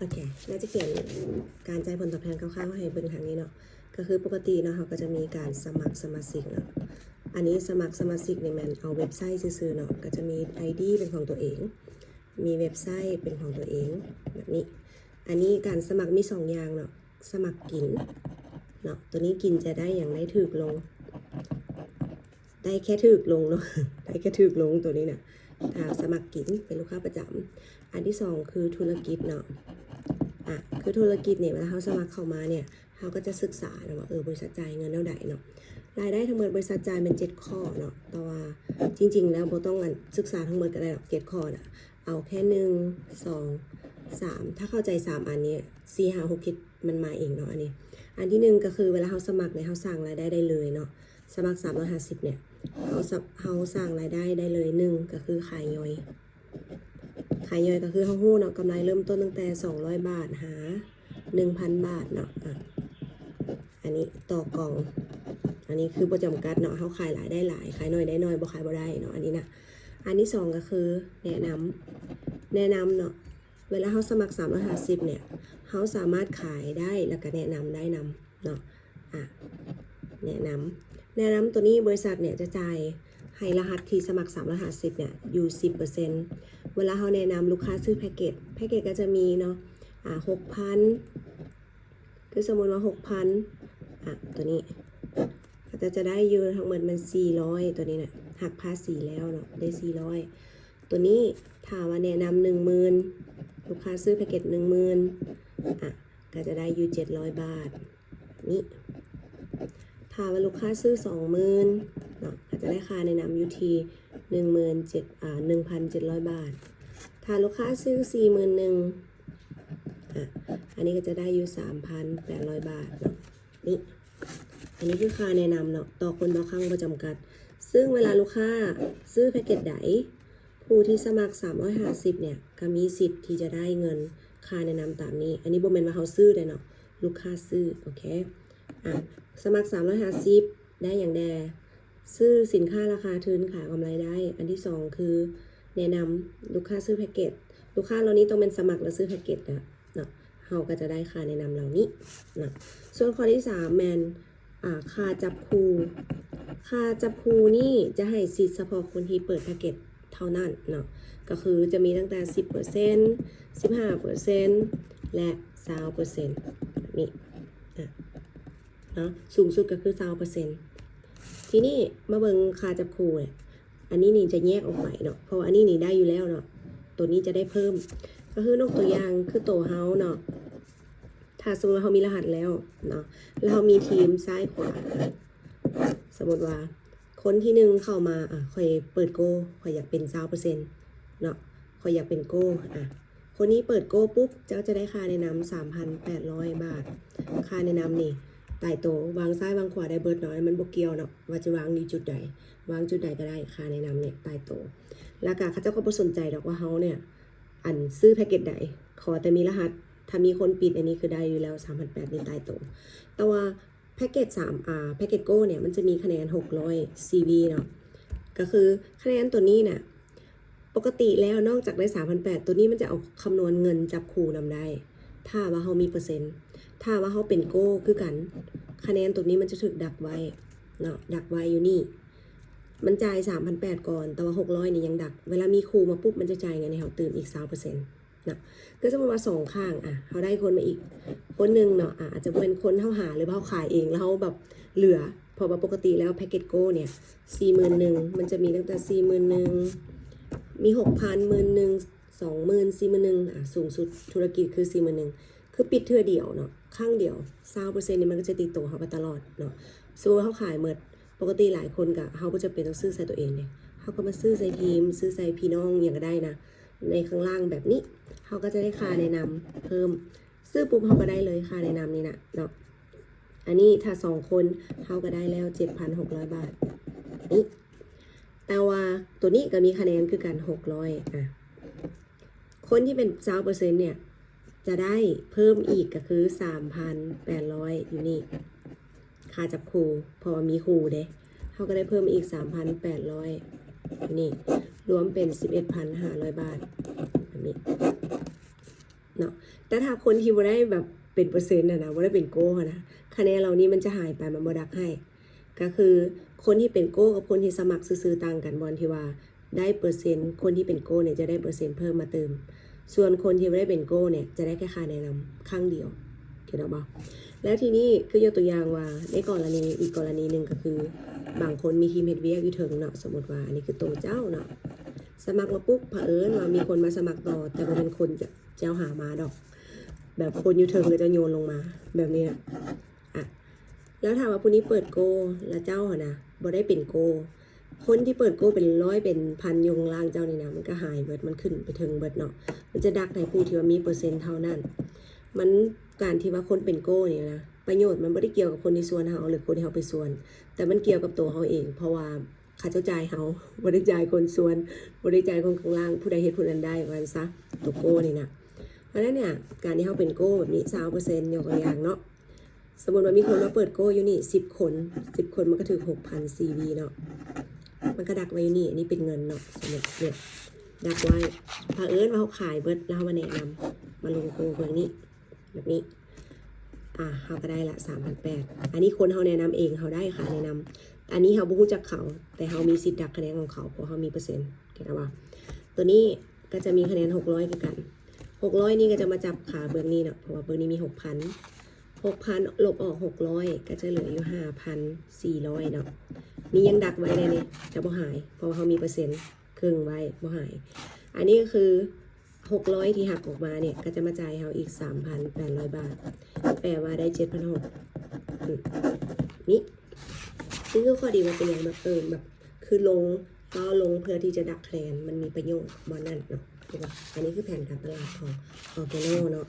โอเคเราจะเขียนการจ่ายผลตอบแทนคร่าวๆให้เบิ่งทางนี้เนาะก็คือปกติเนาะเขาก็จะมีการสมัครสมาชิกเนาะอันนี้สมัครสมาชิกนี่มันเอาเว็บไซต์ซื่อๆเนาะก็จะมี ID เป็นของตัวเองมีเว็บไซต์เป็นของตัวเองแบบนี้อันนี้การสมัครมี2อย่างเนาะสมัครกินเนาะตัวนี้กินจะได้อย่างได้ถูกลงได้แค่ถูกลงเนาะได้แค่ถูกลงตัวนี้นะสมัครกินเป็นลูกค้าประจำอันที่2คือธุรกิจเนาะคือธุรกิจเนี่ยเวลาเขาสมัครเข้ามาเนี่ยเขาก็จะศึกษาเนาะว่าบริษัทจ่ายเงินเท่าใดเนาะรายได้ทั้งหมดบริษัทจ่ายเป็น7ข้อเนาะแต่ว่าจริงๆแล้วบ่ต้องศึกษาทั้งหมดก็ได้หรอก7ข้อน่ะเอาแค่1 2 3ถ้าเข้าใจ3อันนี้4 5 6 7มันมาเองเนาะอันที่1ก็คือเวลาเขาสมัครเนี่ยเขาสร้างรายได้ได้เลยเนาะสมัคร350เนี่ยเขาสร้างรายได้ได้เลย1ก็คือขายย่อยก็คือเขาฮู้เนาะกำไรเริ่มต้นตั้งแต่200 บาทหา 1,000 บาทเนาะอันนี้ต่อกล่องอันนี้คือประจำกัดเนาะเขาขายหลายได้หลายขายน้อยได้น้อยบ่ขายบ่ได้เนาะอันนี้นะอันที่2ก็คือแนะนำเนาะเวลาเขาสมัคร350เนี่ยเขาสามารถขายได้แล้วก็แนะนำได้นำเนาะแนะนำตัวนี้บริษัทเนี่ยจะจ่ายให้รหัสที่สมัคร350เนี่ยอยู่ 10% เวลาเขาแนะนำลูกค้าซื้อแพ็กเกจก็จะมีเนาะ6,000คือสมมติว่า 6,000ตัวนี้ก็จะได้อยู่ทั้งหมดมัน400ตัวนี้เนี่ยหักภาษีแล้วเนาะได้400ตัวนี้ถ้าว่าแนะนำ10,000ลูกค้าซื้อแพ็กเกจ10,000ก็จะได้อยู่700 บาทนี่ถ้าว่าลูกค้าซื้อ20,000เนาะอาจจะได้ค่าแนะนำอยู่ที่1,700 บาทถ้าลูกค้าซื้อ41,000อันนี้ก็จะได้อยู่ 3,800 บาทเนาะนี่อันนี้คือค่าแนะนำเนาะต่อคนต่อครั้งประจำกัดซึ่งเวลาลูกค้าซื้อแพ็กเกจใดผู้ที่สมัคร350เนี่ยก็มีสิทธิ์ที่จะได้เงินค่าแนะนำตามนี้อันนี้บ่แม่นว่าเขาซื้อได้เนาะลูกค้าซื้อโอเคสมัคร350ได้อย่างแดซื้อสินค้าราคาทุนขายกำไรได้อันที่2คือแนะนำลูกค้าซื้อแพ็กเกจลูกค้าเหล่านี้ต้องเป็นสมัครแล้วซื้อแพ็กเกจเนาะเราก็จะได้ค่าแนะนำเหล่านี้นะส่วนข้อที่3แมนค่าจับคูนี่จะให้สิทธิ์เฉพาะคนที่เปิดแพ็กเกจเท่านั้นเนาะก็คือจะมีตั้งแต่ 10% 15% และ 20% แบบนี้เนาะสูงสุดก็คือ 20% ทีนี้มาเบิ่งค่าจับคูเนี่ยอันนี้นี่จะแยกออกไปเนาะเพราะอันนี้นี่ได้อยู่แล้วเนาะตัวนี้จะได้เพิ่มก็คือนกตัวอย่างคือตัวเฮาเนาะถ้าสมมติเรามีรหัสแล้วเนาะเรามีทีมซ้ายขวาสมมติว่าคนที่1เข้ามาค่อยเปิดโก้ค่อยอยากเป็น20%เนาะค่อยอยากเป็นโก้คนนี้เปิดโก้ปุ๊บเจ้าจะได้ค่าแนะนำ 3,800 บาทค่าแนะนำนี่ตายโตวางซ้ายวางขวาได้เบิดเนาะมันบ่เกี่ยวเนาะว่าจะวางดีจุดใดวางจุดใดก็ได้ค่าแนะนำเนี่ยตายโตแล้วก็เขาเจ้าก็บ่สนใจดอกว่าเฮาเนี่ยซื้อแพ็กเกจใดขอแต่มีรหัสถ้ามีคนปิดอันนี้คือได้อยู่แล้ว 3,800 นี่ตายโตแต่ว่าแพ็กเกจแพ็กเกจโก้เนี่ยมันจะมีคะแนน600 CV เนาะก็คือคะแนนตัวนี้น่ะปกติแล้วนอกจากได้ 3,800 ตัวนี้มันจะเอาคำนวณเงินจับคูนำได้ถ้าว่าเขามีเปอร์เซ็นต์ถ้าว่าเขาเป็นโก้คือกันคะแนนตัวนี้มันจะถูกดักไว้เนาะดักไว้อยู่นี่มันจ่าย 3,800 ก่อนแต่ว่า600นี่ยังดักเวลามีครูมาปุ๊บมันจะจ่ายเงินให้เขาตื่นอีก 20%นะก็สมมติว่า2ข้างเขาได้คนมาอีกคนหนึ่งเนาะอาจจะเป็นคนเขาหาหรือเขาขายเองแล้วเขาแบบเหลือเพราะว่าปกติแล้วแพ็กเกจโก้เนี่ย 41,000 มันจะมีตั้งแต่ 41,000 มี 6,000 11,000 20,000 41,000สูงสุดธุรกิจคือ 41,000 คือปิดเทื่อเดียวเนาะข้างเดียว 20% นี่มันก็จะติดตัวเขาไปตลอดเนาะสมมติเขาขายหมดปกติหลายคนก็เขาก็จะเป็นต้องซื้อใส่ตัวเองเลยเขาก็มาซื้อใส่ทีมซื้อใส่พี่น้องอย่างก็ได้นะในข้างล่างแบบนี้เขาก็จะได้ค่าแนะนำเพิ่มซื้อปุ๊บเขาก็ได้เลยค่าแนะนำนี่นะเนาะอันนี้ถ้า2คนเขาก็ได้แล้ว 7,600 บาทนี่แต่ว่าตัวนี้ก็มีคะแนนคือกัน600คนที่เป็น20%เนี่ยจะได้เพิ่มอีกก็คือ 3,800 อยู่นี่ค่าจับคูพอมีคูเด้เขาก็ได้เพิ่มอีก 3,800 นี่รวมเป็น 11,500 บาทแบบนี้ เนาะแต่ถ้าคนที่บ่ได้แบบเป็นเปอร์เซ็นต์นะบ่ได้เป็นโก้นะคะแนนเรานี่มันจะหายไปมันบ่ดักให้ก็คือคนที่เป็นโก้กับคนที่สมัครซื้อๆต่างกันบอลที่ว่าได้เปอร์เซ็นต์คนที่เป็นโก้เนี่ยจะได้เปอร์เซ็นต์เพิ่มมาเติมส่วนคนที่ไม่ได้เป็นโก้เนี่ยจะได้แค่ค่าแนะนำครั้งเดียวเข้าใจบ่แล้วทีนี้คือยกตัวอย่างว่าในกรณีอีกกรณีหนึ่งก็คือบางคนมีทีมเฮ็ดเวียกอยู่ถึงเนาะสมมติว่าอันนี้คือตัวเจ้าเนาะสมัครมาปุ๊บเผอิญว่ามีคนมาสมัครต่อแต่บ่เป็นคนเจ้าหามาดอก แบบคนอยู่เทิงก็จะโยนลงมาแบบนี้นะอ่ะแล้วถามว่าผู้นี้เปิดโกแล้วเจ้านะบ่ได้เป็นโกคนที่เปิดโกเป็นร้อยเป็นพันยงล่างเจ้านี่นะมันก็หายเบิดมันขึ้นไปถึงเบิดเนาะมันจะดักในผู้ที่ว่ามีเปอร์เซ็นต์เท่านั้นมันการที่ว่าคนเป็นโกนี่นะประโยชน์มันไม่ได้เกี่ยวกับคนที่ส่วนเฮาหรือคนที่เฮาไปส่วนแต่มันเกี่ยวกับตัวเฮาเองเพราะว่าค่าใช้จ่ายเฮาบ่ได้จ่ายคนส่วนบ่ได้จ่ายคนข้างล่างผู้ใดเฮ็ดผู้นั้นได้ว่าซะตัวโกนี่นะเพราะฉะนั้นเนี่ยการที่เขาเป็นโก้แบบนี้20%ยกตัวอย่างเนาะสมมติว่ามีคนมาเปิดโก้อยู่นี่10 คน10 คนมันก็ถือ 6,000 CV เนาะมันก็ดักไว้อยู่นี่อันนี้เป็นเงินเนาะสมมติเนี่ยดักไว้เผอิญว่าเขาขายเบิดแล้วเขามาแนะนำมาลงโก้แบบนี้แบบนี้เขาก็ได้ละ 3,800 อันนี้คนเขาแนะนำเองเขาได้ค่ะแนะนำอันนี้เขาบ่รู้จักเขาแต่เขามีสิทธิ์ดักคะแนนของเขาเพราะเขามีเปอร์เซ็นต์เข้าใจป่ะตัวนี้ก็จะมีคะแนน600คือกัน600นี่ก็จะมาจับขาเบื้องนี้เนาะเพราะว่าเบื้องนี้มี 6,000 ลบออก600ก็จะเหลืออยู่ 5,400 เนาะนี่ยังดักไว้เลยนี่จะบ่หายเพราะว่าเขามีเปอร์เซ็นต์ครึ่งไว้บ่หายอันนี้ก็คือ600ที่หักออกมาเนี่ยก็จะมาจ่ายเขาอีก 3,800 บาทแปลว่าได้ 7,600 นี่ซึ่งก็ข้อดีว่าเป็นอย่างแบบแบบคือลงเพื่อที่จะดักคะแนนมันมีประโยชน์บนนั่นเนาะอันนี้คือแผนการตลาดของออร์แกโนเนาะ